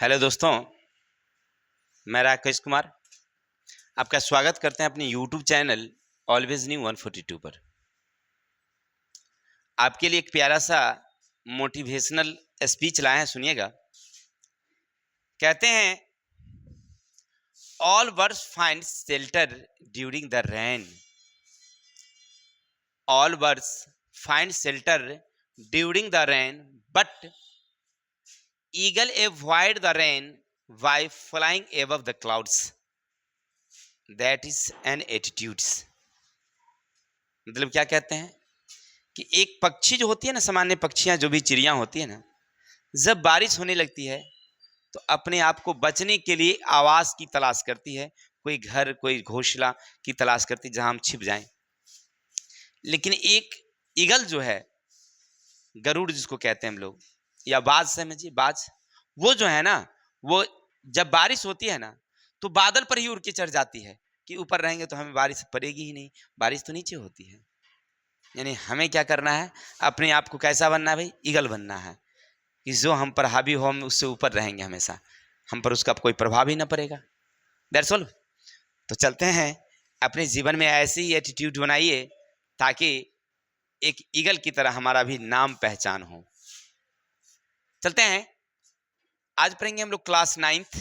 Hello दोस्तों, मैं राकेश कुमार आपका स्वागत करते हैं अपने यूट्यूब चैनल ऑलवेज न्यू 142 पर। आपके लिए एक प्यारा सा मोटिवेशनल स्पीच लाए हैं, सुनिएगा। कहते हैं, all birds find shelter during the rain. All birds find shelter during the rain, but eagle avoid the rain by flying above the clouds. That is an attitudes. मतलब क्या कहते हैं कि एक पक्षी जो होती है ना, सामान्य पक्षियां जो भी चिड़िया होती है ना, जब बारिश होने लगती है तो अपने आप को बचने के लिए आवास की तलाश करती है, कोई घर कोई घोंसला की तलाश करती है जहां हम छिप जाएं। लेकिन एक ईगल जो है, गरुड़ जिसको कहते हैं हम लोग, या बाज, समझिए बाज, वो जो है ना, वो जब बारिश होती है ना तो बादल पर ही उड़ के चढ़ जाती है कि ऊपर रहेंगे तो हमें बारिश पड़ेगी ही नहीं, बारिश तो नीचे होती है। यानी हमें क्या करना है, अपने आप को कैसा बनना है भाई, ईगल बनना है कि जो हम पर हावी हो हम उससे ऊपर रहेंगे, हमेशा हम पर उसका कोई प्रभाव ही ना पड़ेगा। That's all. तो चलते हैं, अपने जीवन में ऐसी ही एटीट्यूड बनाइए ताकि एक ईगल की तरह हमारा भी नाम पहचान हो। चलते हैं, आज पढ़ेंगे हम लोग क्लास 9th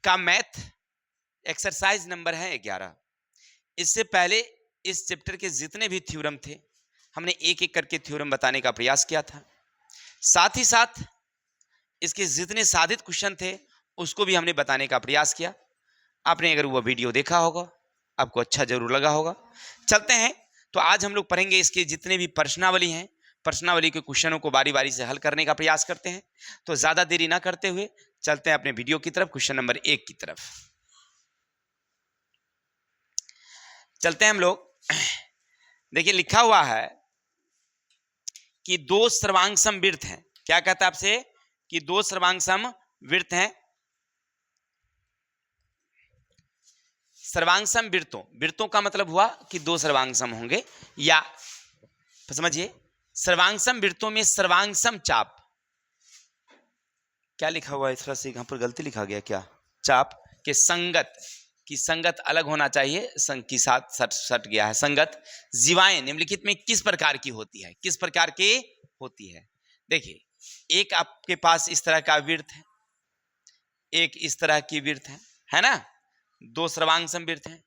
का मैथ, एक्सरसाइज नंबर है 11। इससे पहले इस चैप्टर के जितने भी थ्योरम थे हमने एक एक करके थ्योरम बताने का प्रयास किया था। साथ ही साथ इसके जितने साधित क्वेश्चन थे उसको भी हमने बताने का प्रयास किया। आपने अगर वो वीडियो देखा होगा आपको अच्छा जरूर लगा होगा। चलते हैं, तो आज हम लोग पढ़ेंगे इसके जितने भी प्रश्नावली हैं, प्रश्नावली के क्वेश्चनों को बारी बारी से हल करने का प्रयास करते हैं। तो ज्यादा देरी ना करते हुए चलते हैं अपने वीडियो की तरफ, क्वेश्चन नंबर 1 की तरफ चलते हैं हम लोग। देखिए लिखा हुआ है कि दो सर्वांग समवृत्त हैं। क्या कहता है आपसे कि दो सर्वांग समवृत्त हैं। सर्वांग सम वृत्तों, वृत्तों का मतलब हुआ कि दो सर्वांग सम होंगे, या समझिए सर्वांग सम वृत्तों में सर्वांग सम चाप, क्या लिखा हुआ है इस तरह से, यहां पर गलती लिखा गया क्या, चाप के संगत की संगत अलग होना चाहिए, संग की साथ सट गया है। संगत जीवाएं निम्नलिखित में किस प्रकार की होती है, किस प्रकार की होती है। देखिए एक आपके पास इस तरह का वृत्त है, एक इस तरह की वृत्त है ना, दो सर्वांग समवृत्त हैं।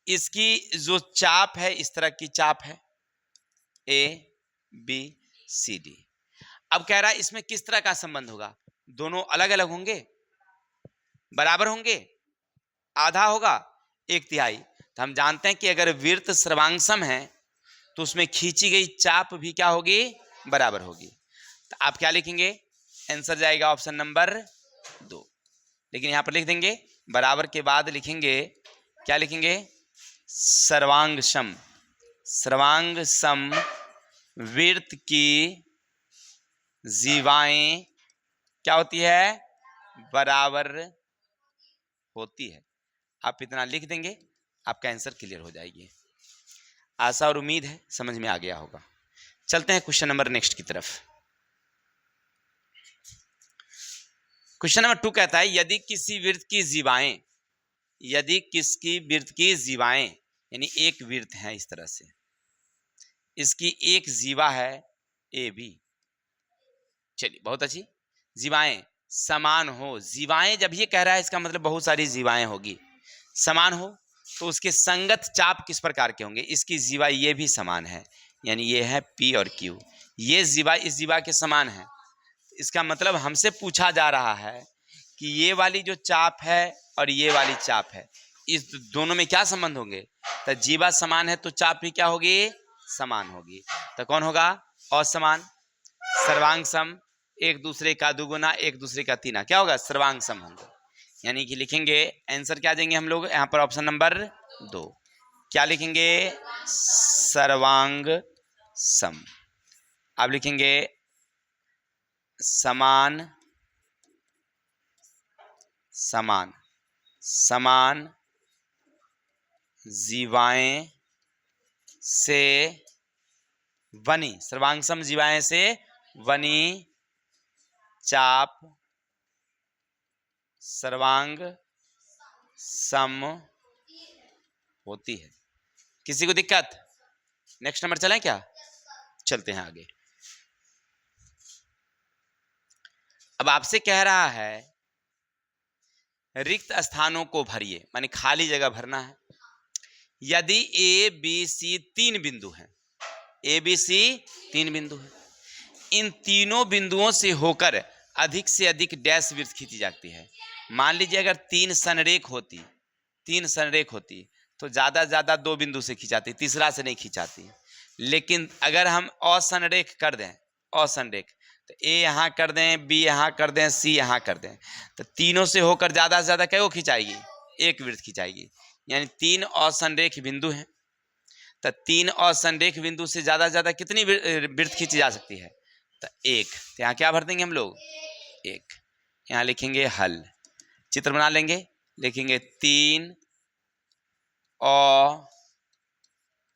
इसकी जो चाप है इस तरह की चाप है, ए बी सी डी। अब कह रहा है इसमें किस तरह का संबंध होगा, दोनों अलग अलग होंगे, बराबर होंगे, आधा होगा, एक तिहाई। तो हम जानते हैं कि अगर वृत्त सर्वांगसम है तो उसमें खींची गई चाप भी क्या होगी, बराबर होगी। तो आप क्या लिखेंगे, आंसर जाएगा ऑप्शन नंबर 2। लेकिन यहां पर लिख देंगे बराबर के बाद लिखेंगे, क्या लिखेंगे, सर्वांग सम, सर्वांग सम वृत्त की जीवाएं क्या होती है, बराबर होती है। आप इतना लिख देंगे आपका आंसर क्लियर हो जाएगी। आशा और उम्मीद है समझ में आ गया होगा। चलते हैं क्वेश्चन नंबर नेक्स्ट की तरफ। क्वेश्चन नंबर 2 कहता है, यदि किसी वृत्त की जीवाएं, यदि किसकी वृत्त की जीवाएं, यानी एक वृत्त है इस तरह से, इसकी एक जीवा है ए बी, चलिए बहुत अच्छी, जीवाएं समान हो, जीवाएं जब ये कह रहा है इसका मतलब बहुत सारी जीवाएं होगी, समान हो तो उसके संगत चाप किस प्रकार के होंगे, इसकी जीवा ये भी समान है, यानी ये है पी और क्यू, ये जीवा इस जीवा के समान है। इसका मतलब हमसे पूछा जा रहा है कि ये वाली जो चाप है और ये वाली चाप है, इस दोनों में क्या संबंध होंगे, तो जीवा समान है तो चाप भी क्या होगी, समान होगी। तो कौन होगा, असमान, सर्वांग सम, एक दूसरे का दुगुना एक दूसरे का तीना, क्या होगा, सर्वांग सम होंगे। यानी कि लिखेंगे आंसर क्या देंगे हम लोग यहाँ पर, ऑप्शन नंबर 2, क्या लिखेंगे, सर्वांग सम। आप लिखेंगे समान, समान, समान जीवाएं से बनी, सर्वांग सम जीवाएं से बनी चाप सर्वांग सम होती है। किसी को दिक्कत? नेक्स्ट नंबर चलें क्या? चलते हैं आगे। अब आपसे कह रहा है रिक्त स्थानों को भरिए, माने खाली जगह भरना है। यदि ए बी सी 3 बिंदु हैं, ए बी सी 3 बिंदु हैं, इन तीनों बिंदुओं से होकर अधिक से अधिक डैश वृत्त खींची जाती है। मान लीजिए अगर 3 संरेख होती तो ज्यादा से ज्यादा 2 बिंदु से खिंचाती, तीसरा से नहीं खिंचाती। लेकिन अगर हम असंरेख कर दें, असंरेख, तो ए यहाँ कर दें, बी यहाँ कर दें, सी यहाँ कर दें, तो तीनों से होकर ज्यादा से ज्यादा क्या को खिंचाएगी? एक वृत्त खिंचाएगी। यानी 3 असंरेख बिंदु हैं, तो 3 असंरेख बिंदु से ज्यादा कितनी वृत्त खींची जा सकती है? तो एक। तो यहाँ क्या भर देंगे हम लोग? एक। यहाँ लिखेंगे हल, चित्र बना लेंगे, लिखेंगे 3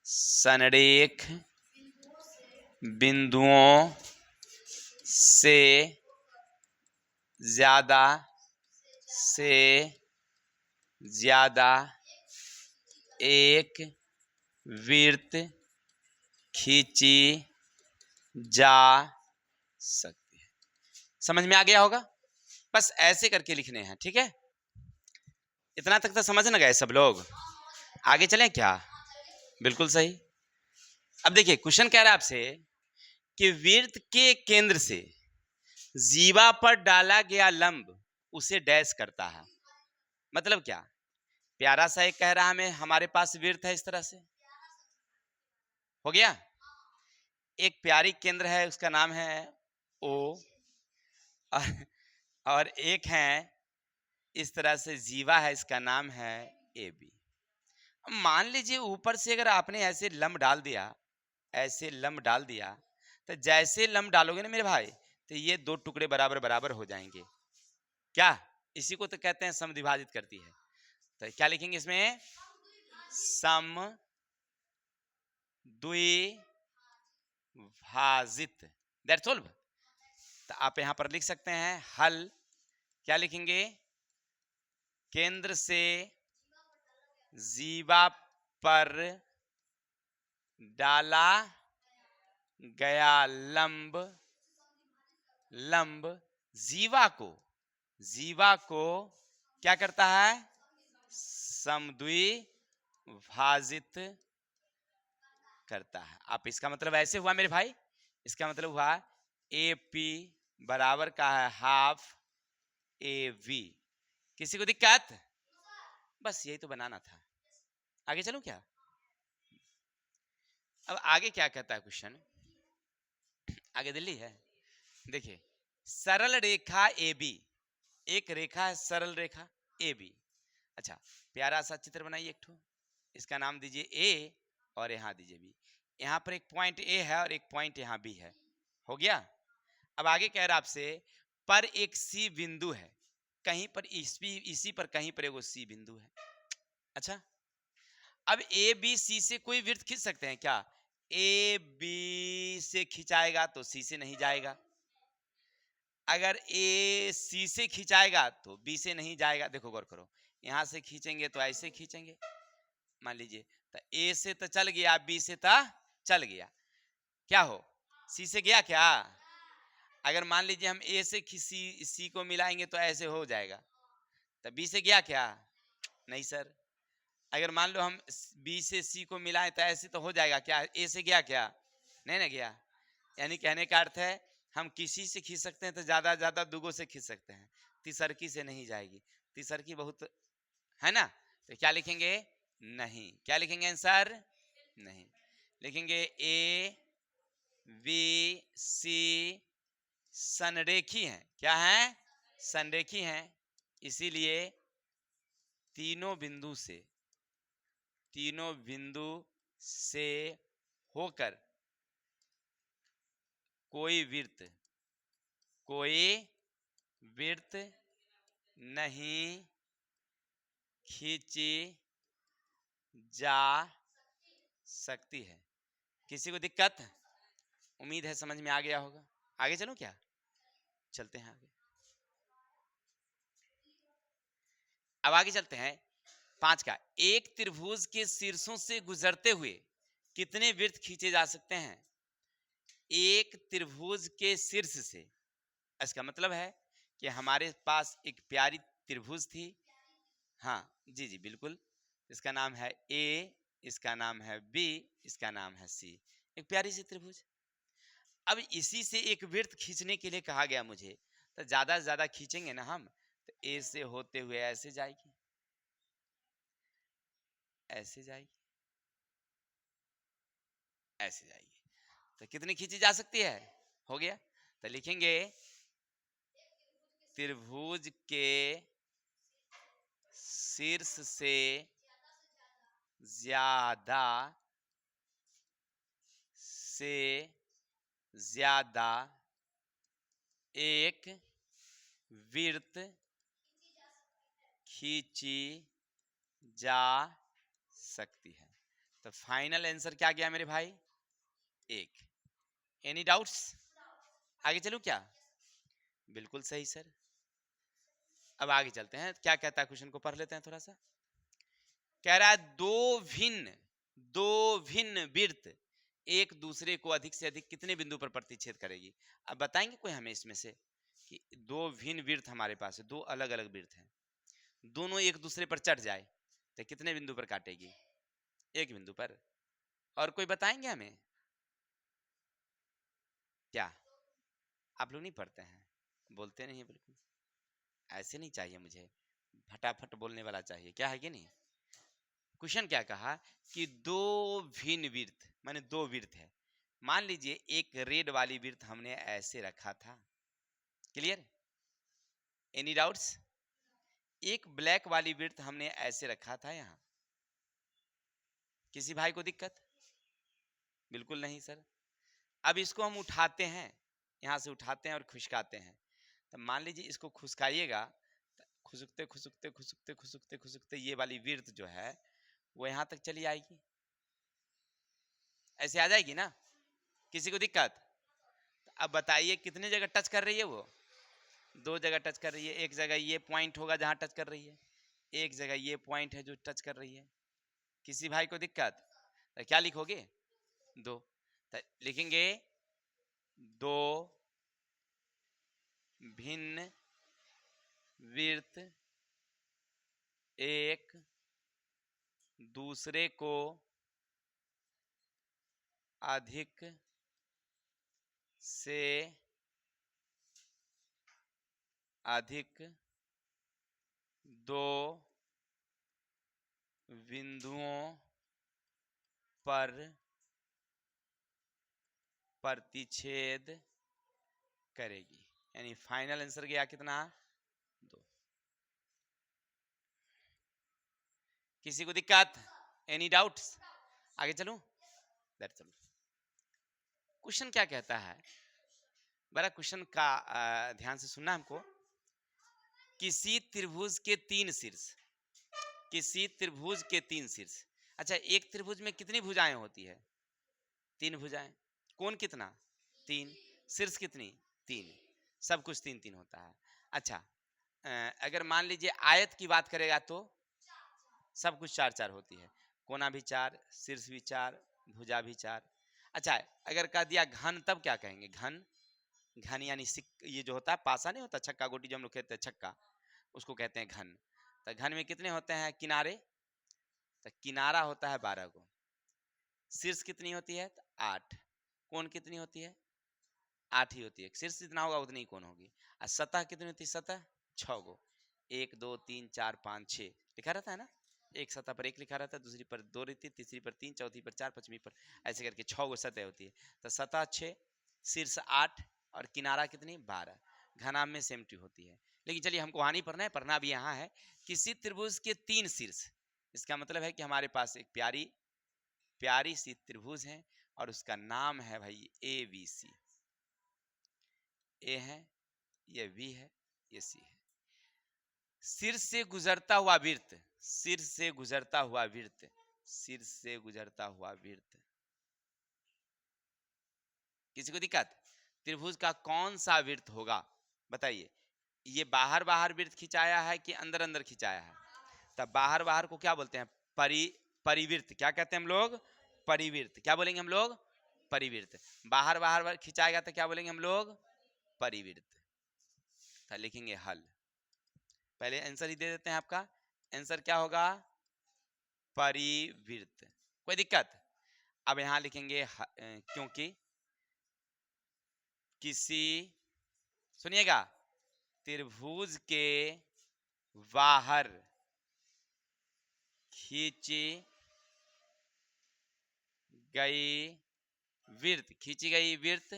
असंरेख बिंदुओं से ज्यादा एक वृत्त खींची जा सकती है। समझ में आ गया होगा? बस ऐसे करके लिखने हैं, ठीक है? इतना तक तो समझ न गए सब लोग? आगे चलें क्या? बिल्कुल सही। अब देखिए क्वेश्चन कह रहा है आपसे कि वृत्त के केंद्र से जीवा पर डाला गया लंब उसे डैश करता है। मतलब क्या? प्यारा सा एक कह रहा हमें हमारे पास वृत्त है, इस तरह से हो गया। एक प्यारी केंद्र है, उसका नाम है ओ, और एक है इस तरह से जीवा है, इसका नाम है ए बी। मान लीजिए ऊपर से अगर आपने ऐसे लंब डाल दिया, ऐसे लंब डाल दिया, तो जैसे लंब डालोगे ना मेरे भाई, तो ये 2 टुकड़े बराबर बराबर हो जाएंगे। क्या? इसी को तो कहते हैं समद्विभाजित करती है। तो क्या लिखेंगे इसमें? समद्विभाजित, दैट्स ऑल। तो आप यहां पर लिख सकते हैं हल। क्या लिखेंगे? केंद्र से जीवा पर डाला गया लंब जीवा को क्या करता है? समद्विभाजित करता है। आप इसका मतलब ऐसे हुआ मेरे भाई, इसका मतलब हुआ ए पी बराबर का है हाफ ए वी। किसी को दिक्कत? बस यही तो बनाना था। आगे चलूं क्या? अब आगे क्या कहता है क्वेश्चन? आगे दिल्ली है। देखिए सरल रेखा ए बी, एक रेखा है सरल रेखा ए बी। अच्छा प्यारा सा चित्र बनाइए एक ठो, इसका नाम दीजिए ए और यहाँ दीजिए बी। यहाँ पर एक पॉइंट ए है और एक पॉइंट यहाँ बी है। हो गया? अब आगे कह रहा आपसे पर एक सी बिंदु है, कहीं पर इसी पर कहीं पर एगो सी बिंदु है। अच्छा अब ए बी सी से कोई वृत्त खींच सकते हैं क्या? ए बी से खिंचाएगा तो सी से नहीं जाएगा, अगर ए सी से खिंचाएगा तो बी से नहीं जाएगा। देखो गौर करो, यहां से खींचेंगे तो ऐसे खींचेंगे, मान लीजिए तो ए से तो चल गया, बी से तो चल गया, क्या हो? सी से गया क्या? अगर मान लीजिए हम ए से सी को मिलाएंगे तो ऐसे हो जाएगा, तो बी से गया क्या? नहीं सर। अगर मान लो हम बी से सी को मिलाएं तो ऐसे तो हो जाएगा क्या? ए से गया क्या? नहीं ना गया। यानी कहने का अर्थ है हम किसी से खींच सकते हैं तो ज्यादा दुगो से खींच सकते हैं, तीसरकी से नहीं जाएगी। तीसरकी बहुत है ना, तो क्या लिखेंगे? नहीं। क्या लिखेंगे आंसर? नहीं। लिखेंगे ए बी सी संरेखी हैं। क्या है? संरेखी हैं, इसीलिए तीनों बिंदु से होकर कोई वृत्त नहीं खींची जा सकती है। किसी को दिक्कत? उम्मीद है समझ में आ गया होगा। आगे चलो क्या? चलते हैं आगे। अब आगे चलते हैं 5 का। एक त्रिभुज के शीर्षों से गुजरते हुए कितने वृत्त खींचे जा सकते हैं? एक त्रिभुज के शीर्ष से, इसका मतलब है कि हमारे पास एक प्यारी त्रिभुज थी। हाँ जी जी बिल्कुल, इसका नाम है ए, इसका नाम है बी, इसका नाम है सी। एक प्यारी सी त्रिभुज। अब इसी से एक वृत्त खींचने के लिए कहा गया मुझे, तो ज्यादा से ज्यादा खींचेंगे ना हम, तो ए से होते हुए ऐसे जाएगी, ऐसे जाएगी, ऐसे जाएगी। तो कितनी खींची जा सकती है? हो गया। तो लिखेंगे त्रिभुज के शीर्ष से ज्यादा से ज्यादा एक वृत्त खींची जा सकती है। तो फाइनल आंसर क्या गया मेरे भाई? एक। Any doubts? आगे चलूं क्या? बिल्कुल सही सर। अब आगे चलते हैं, क्या कहता है क्वेश्चन को पढ़ लेते हैं थोड़ा सा। कह रहा है दो भिन्न वृत्त एक दूसरे को अधिक से अधिक कितने बिंदु पर प्रतिच्छेद करेगी? अब बताएंगे कोई हमें इसमें से कि दो भिन्न वृत्त हमारे पास है, दो अलग अलग वृत्त हैं, दोनों एक दूसरे पर चढ़ जाए तो कितने बिंदु पर काटेगी? एक बिंदु पर। और कोई बताएंगे हमें? क्या आप लोग नहीं पढ़ते हैं? बोलते नहीं है बिल्कुल। ऐसे नहीं चाहिए मुझे, फटाफट बोलने वाला चाहिए, क्या है कि नहीं? क्वेश्चन क्या कहा कि दो भिन्न वृत्त, माने दो वृत्त है। मान लीजिए एक रेड वाली वृत्त हमने ऐसे रखा था, क्लियर? Any doubts? एक ब्लैक वाली वृत्त हमने ऐसे रखा था यहां। किसी भाई को दिक्कत? बिल्कुल नहीं सर। अब इसको हम उठाते हैं, यहां से उठाते हैं और खुशकाते हैं। तो मान लीजिए इसको खुशकाइएगा, खुशकते खुशकते खुशकते खुशकते खुशकते ये वाली वृत्त जो है वो यहां तक चली आएगी, ऐसे आ जाएगी ना? किसी को दिक्कत? अब बताइए कितने जगह टच कर रही है वो? दो जगह टच कर रही है। एक जगह ये पॉइंट होगा जहां टच कर रही है, एक जगह ये पॉइंट है जो टच कर रही है। किसी भाई को दिक्कत? तो क्या लिखोगे? दो। तो लिखेंगे दो भिन्न वृत्त एक दूसरे को अधिक से अधिक दो बिंदुओं पर प्रतिच्छेद करेगी। यानी फाइनल आंसर गया कितना? दो। किसी को दिक्कत? Any doubts? आगे चलूं? That's all. क्वेश्चन क्या कहता है, बड़ा क्वेश्चन का ध्यान से सुनना हमको। किसी त्रिभुज के तीन शीर्ष, किसी त्रिभुज के तीन शीर्ष। अच्छा, एक त्रिभुज में कितनी भुजाएं होती है? तीन भुजाएं। कोण कितना? तीन। शीर्ष कितनी? तीन। सब कुछ तीन तीन होता है। अच्छा, अगर मान लीजिए आयत की बात करेगा तो सब कुछ चार चार होती है। कोना भी चार, शीर्ष भी चार, भुजा भी चार। अच्छा, अगर कह दिया घन तब क्या कहेंगे? घन। घन यानी ये जो होता है पासा नहीं होता, छक्का गोटी जो हम लोग कहते हैं छक्का, उसको कहते हैं घन। तो घन में कितने होते हैं किनारे? तो किनारा होता है 12 को। शीर्ष कितनी होती है? तो 8। कोण कितनी होती है? 8 ही होती है। शीर्ष जितना होगा उतनी ही कोण होगी। और सतह कितनी होती है? सतह 6 गो। 1 2 3 4 5 6 लिखा रहता है ना। एक सतह पर एक लिखा रहता है, दूसरी पर दो रहती है, तीसरी पर तीन, चौथी पर चार, पांचवी पर, ऐसे करके 6 गो सतह होती है। तो सतह 6, शीर्ष 8 और किनारा कितनी? 12। घनाभ में सेम टू होती है। लेकिन चलिए हमको वहां नहीं पढ़ना है, पढ़ना भी यहाँ है। किसी त्रिभुज के तीन शीर्ष, इसका मतलब है कि हमारे पास एक प्यारी प्यारी सी त्रिभुज है और उसका नाम है भाई ए बी सी। ए है, ये बी है, ये सी है। सिर से गुजरता हुआ वृत्त, सिर से गुजरता हुआ वृत्त, सिर से गुजरता हुआ वृत्त। किसी को दिक्कत? त्रिभुज का कौन सा वृत्त होगा बताइए? ये बाहर बाहर वृत्त खिंचाया है कि अंदर अंदर खिंचाया है? तब बाहर बाहर को क्या बोलते हैं? परिवृत्त। क्या कहते हैं हम लोग? परिवृत्त। क्या बोलेंगे हम लोग? परिवृत्त। बाहर बाहर खिंचाएगा तो क्या बोलेंगे हम लोग? परिवृत्त। तो लिखेंगे हल। पहले आंसर ही दे देते हैं आपका। आंसर क्या होगा? परिवृत्त। कोई दिक्कत? अब यहां लिखेंगे क्योंकि किसी, सुनिएगा, त्रिभुज के बाहर खींची गई वृत्त, खींची गई वृत्त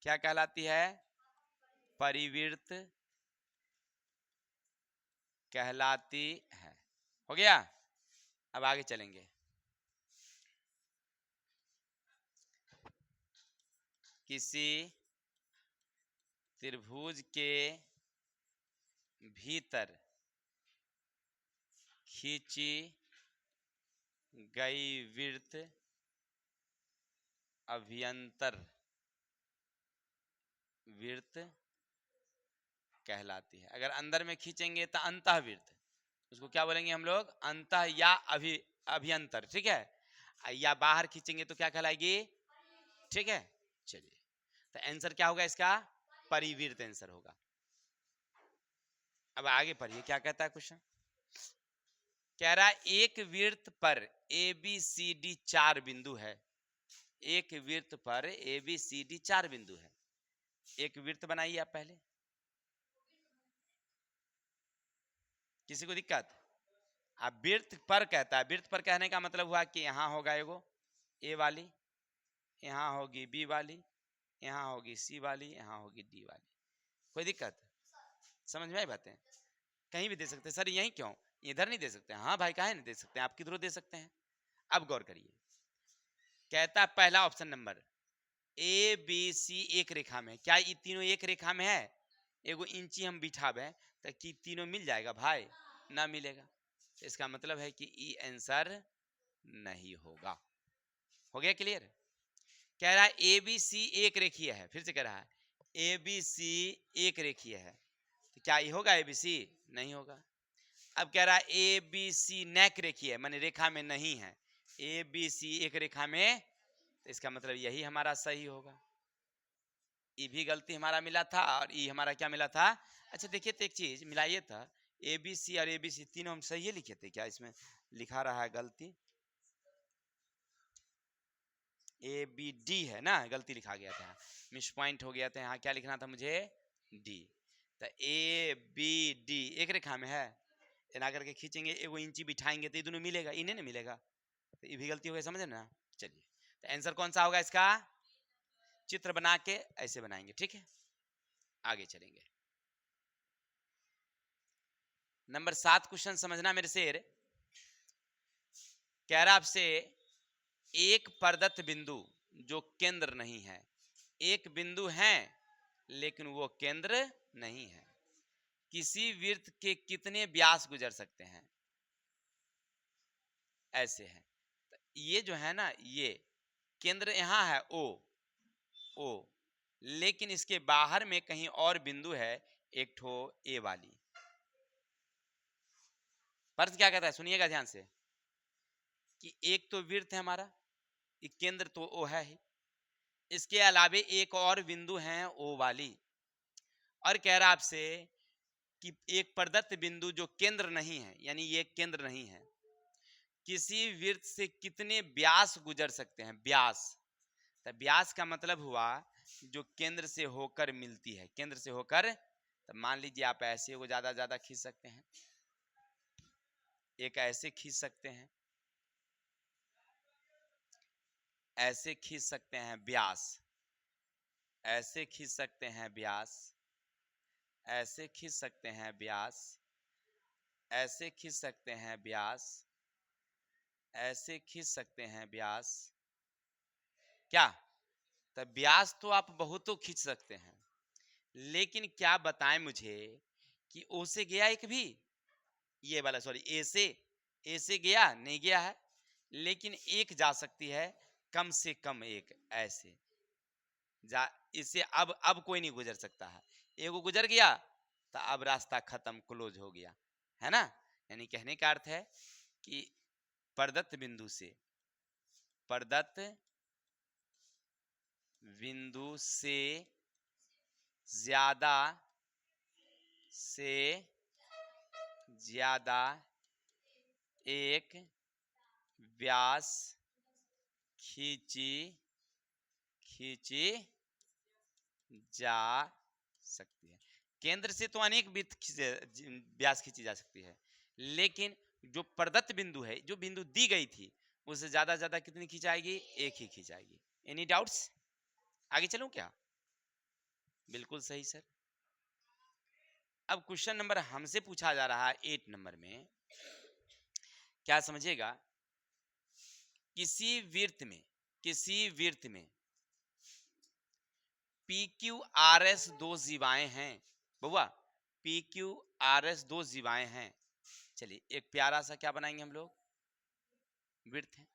क्या कहलाती है? परिवृत्त कहलाती है। हो गया? अब आगे चलेंगे। किसी त्रिभुज के भीतर खींची गई वृत्त अभ्यंतर वृत्त कहलाती है। अगर अंदर में खींचेंगे तो अंतःवृत्त, उसको क्या बोलेंगे हम लोग? अंतः या अभ्यंतर। ठीक है? या बाहर खींचेंगे तो क्या कहलाएगी? ठीक है, चलिए। तो आंसर क्या होगा इसका? परिवृत्त आंसर होगा। अब आगे पढ़िए क्या कहता है क्वेश्चन। कह रहा है एक वृत्त पर ए बी सी डी 4 बिंदु है। एक वृत्त पर ए बी सी डी 4 बिंदु है। एक वृत्त बनाइए आप पहले। किसी को दिक्कत? अब वृत्त पर कहता है, वृत्त पर कहने का मतलब हुआ कि यहां होगा एगो ए वाली, यहां होगी बी वाली, यहां होगी सी वाली, यहां होगी डी वाली। कोई दिक्कत? समझ में आई बातें? कहीं भी दे सकते हैं। सर यहीं क्यों, इधर नहीं दे सकते? हाँ भाई, काहे नहीं दे सकते? आप किधरों दे सकते हैं। अब गौर करिए, कहता पहला option number A B C एक रेखा में। क्या ये तीनों एक रेखा में है? एगो इंची हम बिठावे तो कि तीनों मिल जाएगा भाई? ना मिलेगा। इसका मतलब है कि ई आंसर नहीं होगा। हो गया क्लियर? कह रहा है ए बी सी एक रेखीय है। फिर से कह रहा है ए बी सी एक रेखीय है, तो क्या ये होगा ए बी सी? नहीं होगा। अब कह रहा है ए बी सी नैक रेखीय है, माने रेखा में नहीं है। ए बी सी एक रेखा में, तो इसका मतलब यही हमारा सही होगा। ई भी गलती हमारा मिला था और ई हमारा क्या मिला था? अच्छा देखिए तो एक चीज मिलाइए था, ए बी सी और ए बी सी तीनों हम सही लिखे थे क्या? इसमें लिखा रहा है गलती, ए बी डी है ना, गलती लिखा गया था, मिस पॉइंट हो गया था। यहाँ क्या लिखना था मुझे? डी। तो ए बी डी एक रेखा में है, ना करके खींचेंगे एगो इंची बिठाएंगे तो ये दोनों मिलेगा, इन्हें नहीं मिलेगा, तो ये भी गलती हो गई। समझे ना? चलिए, तो आंसर कौन सा होगा इसका? चित्र बना के ऐसे बनाएंगे। ठीक है, आगे चलेंगे। नंबर 7 क्वेश्चन समझना मेरे शेर। कह रहा आपसे एक प्रदत्त बिंदु जो केंद्र नहीं है। एक बिंदु है लेकिन वो केंद्र नहीं है। किसी वृत्त के कितने व्यास गुजर सकते हैं? ऐसे है। ये जो है ना, ये केंद्र यहां है ओ, ओ, लेकिन इसके बाहर में कहीं और बिंदु है, एक ठो ए वाली। प्रश्न क्या कहता है, सुनिएगा ध्यान से, कि एक तो वृत्त है हमारा, एक केंद्र तो ओ है ही, इसके अलावे एक और बिंदु है ओ वाली, और कह रहा आपसे कि एक प्रदत्त बिंदु जो केंद्र नहीं है, यानी ये केंद्र नहीं है, किसी वृत्त से कितने व्यास गुजर सकते हैं? व्यास, तो व्यास का मतलब हुआ जो केंद्र से होकर मिलती है, केंद्र से होकर। तो मान लीजिए आप ऐसे को ज्यादा खींच सकते हैं, एक ऐसे खींच सकते हैं, ऐसे खींच सकते हैं व्यास, ऐसे खींच सकते हैं व्यास, ऐसे खींच सकते हैं व्यास, ऐसे खींच सकते हैं व्यास, ऐसे खींच सकते हैं व्यास। क्या? तो व्यास तो आप बहुतों खींच सकते हैं, लेकिन क्या बताएं मुझे कि ओ से गया एक भी? ये वाला सॉरी, ए से गया नहीं, गया है, लेकिन एक जा सकती है, कम से कम एक ऐसे जा, इससे अब कोई नहीं गुजर सकता है। एगो गुजर गया तो अब रास्ता खत्म, क्लोज हो गया, है ना? यानी कहने का अर्थ है कि प्रदत्त बिंदु से ज्यादा से ज्यादा एक व्यास खींची जा सकती है। केंद्र से तो अनेक व्यास खींची जा सकती है, लेकिन जो प्रदत्त बिंदु है, जो बिंदु दी गई थी, उससे ज्यादा कितनी खींचाएगी? एक ही खींचाएगी। Any doubts? आगे चलूं क्या? बिल्कुल सही सर। अब क्वेश्चन नंबर हमसे पूछा जा रहा है 8 नंबर में, क्या समझिएगा, किसी वृत्त में PQRS 2 जीवाएं हैं। बउआ, PQRS 2 जीवाएं हैं। चलिए एक प्यारा सा क्या बनाएंगे हम लोग? वृत्त है।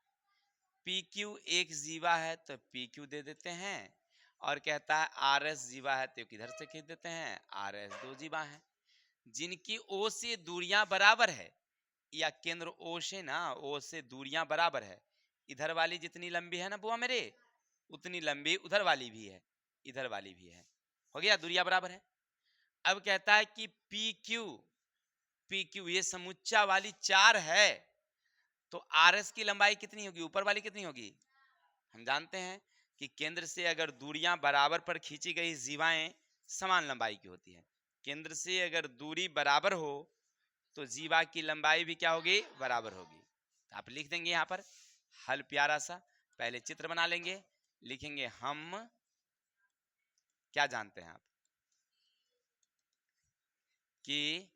PQ एक जीवा है तो PQ दे देते हैं, और कहता है RS जीवा है तो किधर से खींच देते हैं? RS 2 जीवा है, जिनकी O से दूरियां बराबर है, या केंद्र O से ना, O से दूरियां बराबर है। इधर वाली जितनी लंबी है ना बुआ मेरे, उतनी लंबी उधर वाली भी है, इधर वाली भी है। हो गया, दूरियां बराबर है। अब कहता है कि PQ ये समुच्चा वाली 4 है, तो RS की लंबाई कितनी होगी? ऊपर वाली कितनी होगी? हम जानते हैं कि केंद्र से अगर दूरियां बराबर पर खींची गई जीवाएं समान लंबाई की होती है। केंद्र से अगर दूरी बराबर हो तो जीवा की लंबाई भी क्या होगी? बराबर होगी। तो आप लिख देंगे यहां पर हल प्यारा सा, पहले चित्र बना लेंगे, लिखेंगे हम क्या जानते हैं आप कि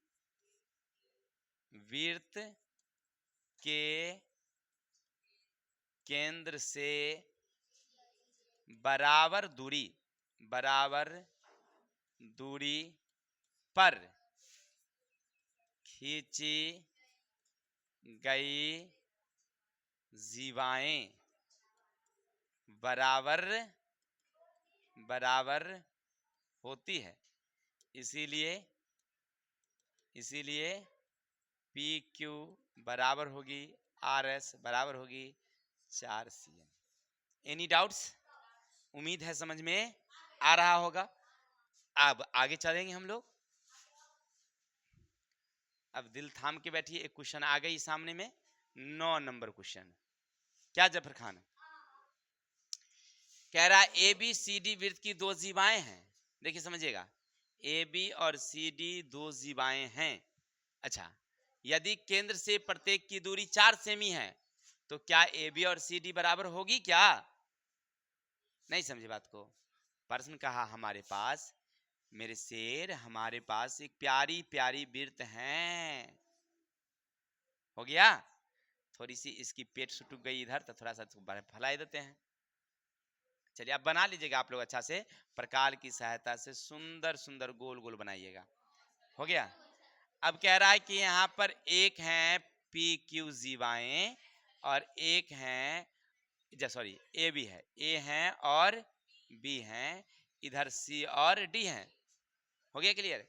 वृत्त के केंद्र से बराबर दूरी पर खींची गई जीवाएं बराबर होती है। इसीलिए PQ बराबर होगी RS बराबर होगी 4 CM। Any doubts? उम्मीद है समझ में आ रहा होगा। अब आगे चलेंगे हम लोग। अब दिल थाम के बैठिए, एक क्वेश्चन आ गई सामने में, 9 नंबर क्वेश्चन। क्या जफर खान कह रहा है? ABCD वृत्त की 2 जीवाएं हैं। देखिए समझिएगा, AB और CD 2 जीवाएं हैं। अच्छा, यदि केंद्र से प्रत्येक की दूरी 4 सेमी है, तो क्या AB और CD बराबर होगी क्या? नहीं समझे बात को? प्रश्न कहा हमारे पास, मेरे शेर, हमारे पास एक प्यारी प्यारी वृत्त है। हो गया? थोड़ी सी इसकी पेट सुटुक गई इधर, तो थोड़ा सा फैला देते हैं। चलिए आप बना लीजिएगा आप लोग अच्छा से, प्रकार की सहायता से सुंदर सुंदर गोल गोल बनाइएगा। हो गया? अब कह रहा है कि यहाँ पर एक है PQ जीवाएं और एक है, सॉरी AB है, A है और B है, इधर C और D है। हो गया क्लियर?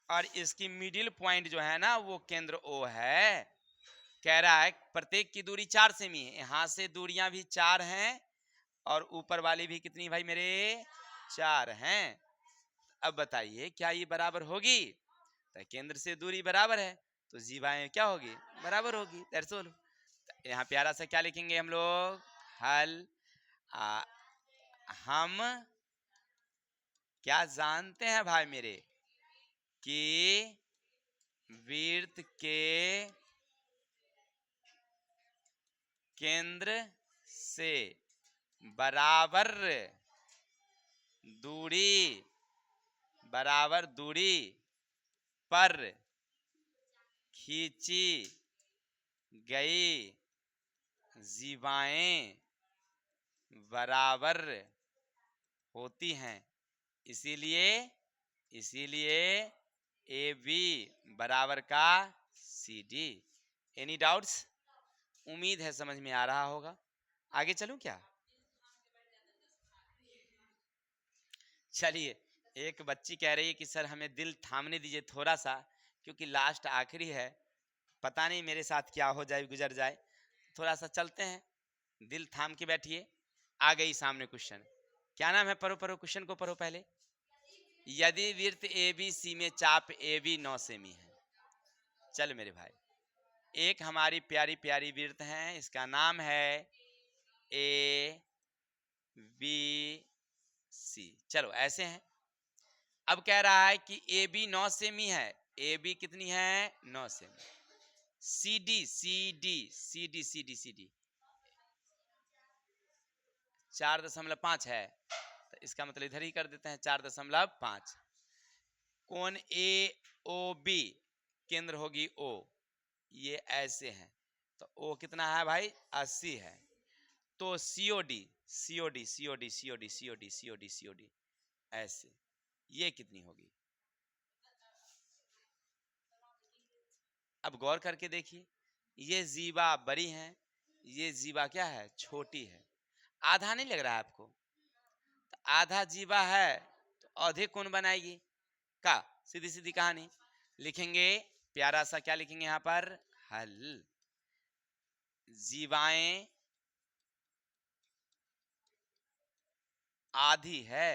और इसकी मिडिल पॉइंट जो है ना, वो केंद्र O है। कह रहा है प्रत्येक की दूरी 4 सेमी है, यहां से दूरियां भी 4 हैं, और ऊपर वाली भी कितनी भाई मेरे? 4 हैं। अब बताइए क्या ये बराबर होगी? तो केंद्र से दूरी बराबर है, तो जीवाएं क्या होगी? बराबर होगी। That's all. यहाँ प्यारा सा क्या लिखेंगे हम लोग? हल। हम क्या जानते हैं भाई मेरे कि वृत्त के केंद्र से बराबर दूरी पर खींची गई जीवाएं बराबर होती हैं। इसीलिए AB बराबर का CD। Any doubts? उम्मीद है समझ में आ रहा होगा। आगे चलूं क्या? चलिए, एक बच्ची कह रही है कि सर हमें दिल थामने दीजिए थोड़ा सा, क्योंकि लास्ट आखिरी है, पता नहीं मेरे साथ क्या हो जाए, गुजर जाए। थोड़ा सा चलते हैं, दिल थाम के बैठिए। आ गई सामने क्वेश्चन। क्या नाम है? पढ़ो पढ़ो, क्वेश्चन को पढ़ो पहले। यदि वृत्त ए बी सी में चाप ए बी 9 सेमी है। चल मेरे भाई, एक हमारी प्यारी प्यारी वृत्त है, इसका नाम है ए बी सी। चलो ऐसे हैं। अब कह रहा है कि ए बी 9 सेमी है। ए बी कितनी है? 9 सेमी। C D C D C D C D C D 4.5 है, तो इसका मतलब इधर ही कर देते हैं 4.5। कोण ए ओ बी, केंद्र होगी ओ, ये ऐसे है, तो ओ कितना है भाई? 80 है। तो COD COD COD COD COD COD COD ऐसे, ये कितनी होगी? अब गौर करके देखिए, ये जीवा बड़ी है, ये जीवा क्या है? छोटी है। आधा नहीं लग रहा है आपको? तो आधा जीवा है तो आधे कौन बनाएगी का? सीधी सीधी कहानी लिखेंगे। प्यारा सा क्या लिखेंगे यहां पर? हल। जीवाएं आधी है,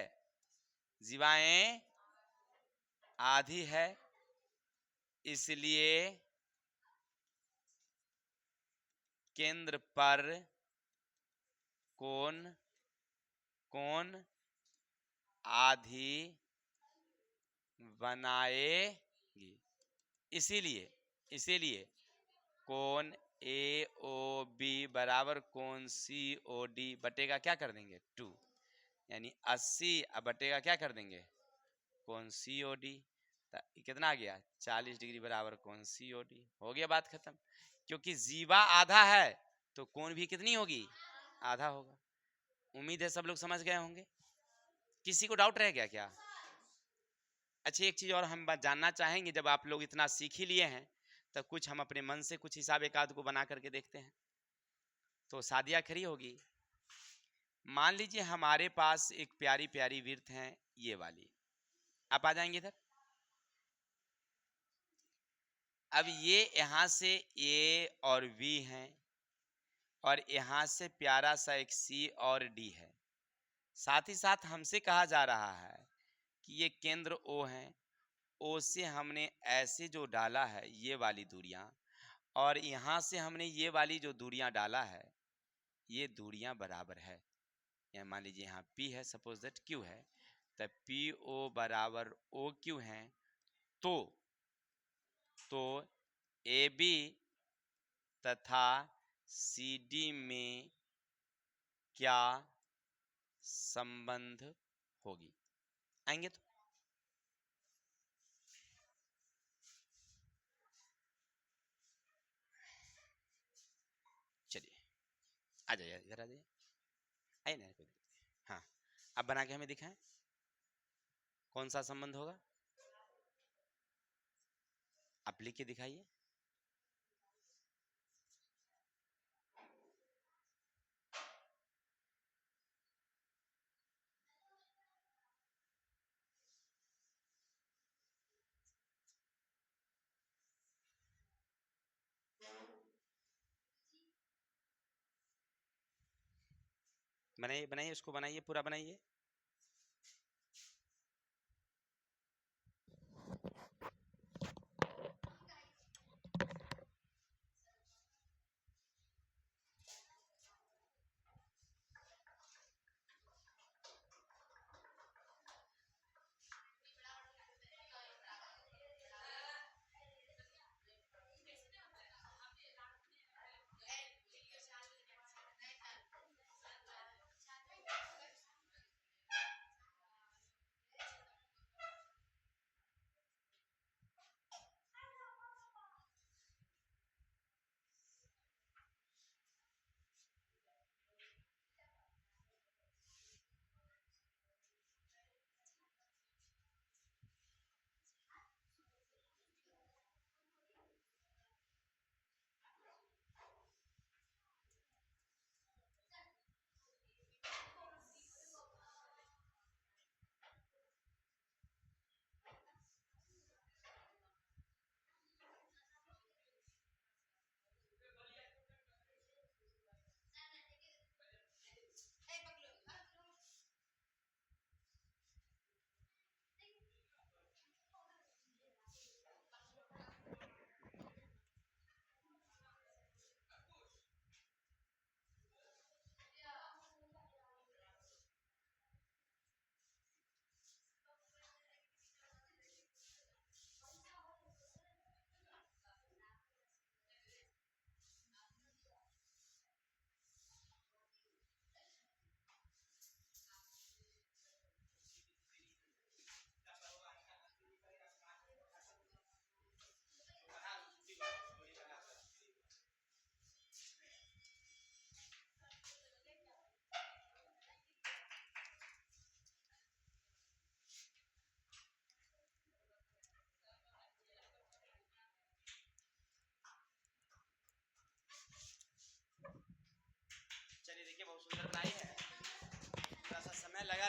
जीवाएं आधी है, इसलिए केंद्र पर कोण कोण आधी बनाएगी। इसीलिए इसीलिए कोण ए ओ बी बराबर कोण सी ओ डी बटेगा क्या कर देंगे? 2, यानी 80 अब बटेगा क्या कर देंगे? कोण सी ओ डी। कितना आ गया? 40 डिग्री बराबर कोण सी ओ डी। हो गया, बात खत्म। क्योंकि जीवा आधा है तो कोण भी कितनी होगी? आधा होगा। उम्मीद है सब लोग समझ गए होंगे। किसी को डाउट रह गया क्या? अच्छा, एक चीज और हम बात जानना चाहेंगे, जब आप लोग इतना सीख ही लिए हैं तो कुछ हम अपने मन से कुछ हिसाब एक आध को बना करके देखते हैं, तो शादियां खड़ी होगी। मान लीजिए हमारे पास एक प्यारी प्यारी वृत्त है, ये वाली। आप आ जाएंगे इधर। अब ये यहां से ए और बी हैं, और यहां से प्यारा सा एक सी और डी है। साथ ही साथ हमसे कहा जा रहा है कि ये केंद्र ओ है, ओ से हमने ऐसे जो डाला है ये वाली दूरियां, और यहां से हमने ये वाली जो दूरियां डाला है, ये दूरियां बराबर है। या मान लीजिए यहाँ P है, सपोज दैट Q है, तब PO बराबर OQ है। तो AB तथा CD में क्या संबंध होगी? आएंगे तो चलिए, आ जाइए, इधर आ जाइए, आइए ना, कोई दिक्कत नहीं। हाँ, अब बना के हमें दिखाएं कौन सा संबंध होगा। आप लिख के दिखाइए। बनाइए बनाइए, उसको बनाइए, पूरा बनाइए।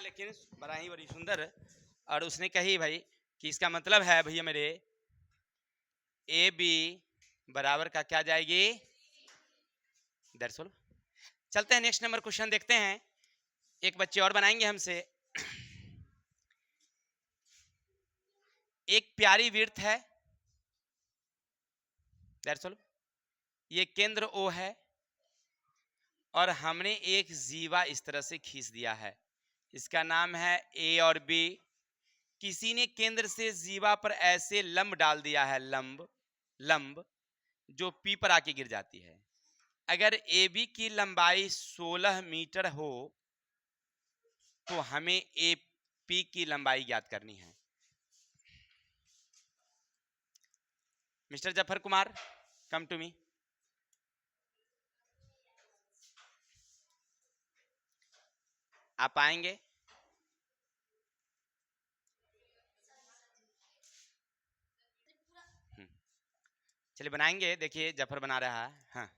लेकिन बड़ा ही बड़ी सुंदर। और उसने कही भाई कि इसका मतलब है भैया मेरे ए बी बराबर का क्या जाएगी, दैट्स ऑल। चलते हैं नेक्स्ट नंबर क्वेश्चन देखते हैं। एक बच्चे और बनाएंगे हमसे। एक प्यारी वृत्त है, दैट्स ऑल। ये केंद्र O है और हमने एक जीवा इस तरह से खींच दिया है, इसका नाम है A और B। किसी ने केंद्र से जीवा पर ऐसे लंब डाल दिया है, लंब जो P पर आके गिर जाती है। अगर AB की लंबाई 16 मीटर हो तो हमें AP की लंबाई ज्ञात करनी है। Mister Zafar Kumar, come to me. आप आएंगे? चलिए बनाएंगे, देखिए जफर बना रहा है। हाँ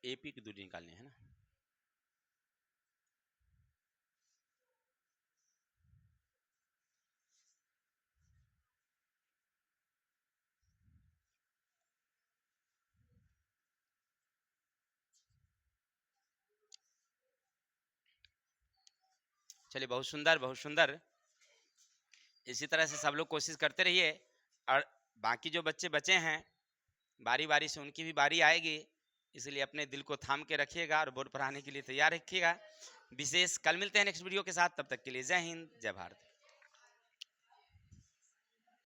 AP की दूरी निकालनी है ना। चलिए बहुत सुंदर, बहुत सुंदर। इसी तरह से सब लोग कोशिश करते रहिए। और बाकी जो बच्चे बचे हैं, बारी बारी से उनकी भी बारी आएगी, इसलिए अपने दिल को थाम के रखिएगा और बोर्ड पर आने के लिए तैयार रखिएगा। विशेष कल मिलते हैं नेक्स्ट वीडियो के साथ, तब तक के लिए जय हिंद, जय भारत।